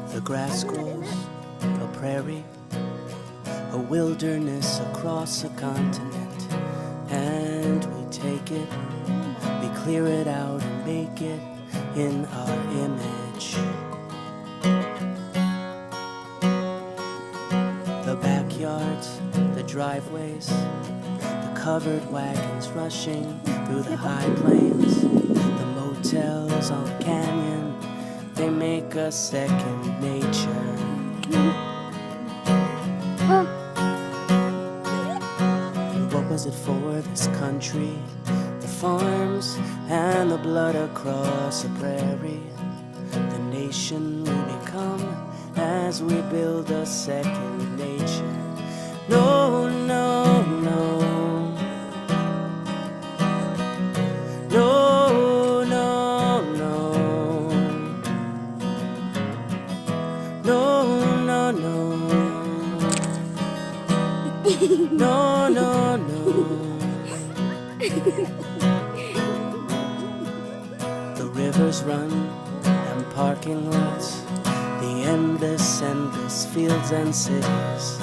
The grass grows, a prairie, a wilderness across a continent, and we take it, we clear it out and make it in our image. The backyards, the driveways, the covered wagons rushing through the high plains, the motels on the canyon, they make us second nature. And what was it for, this country? The farms and the blood across the prairie, the nation we become as we build a second nature. No, no, no. No, no, no. No, no, no. No, no, no. The rivers run and parking lots, the endless, endless fields and cities.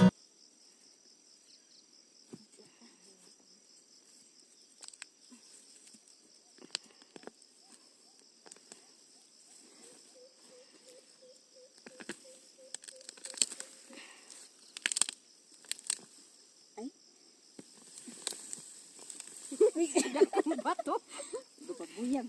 Bato. Buyag.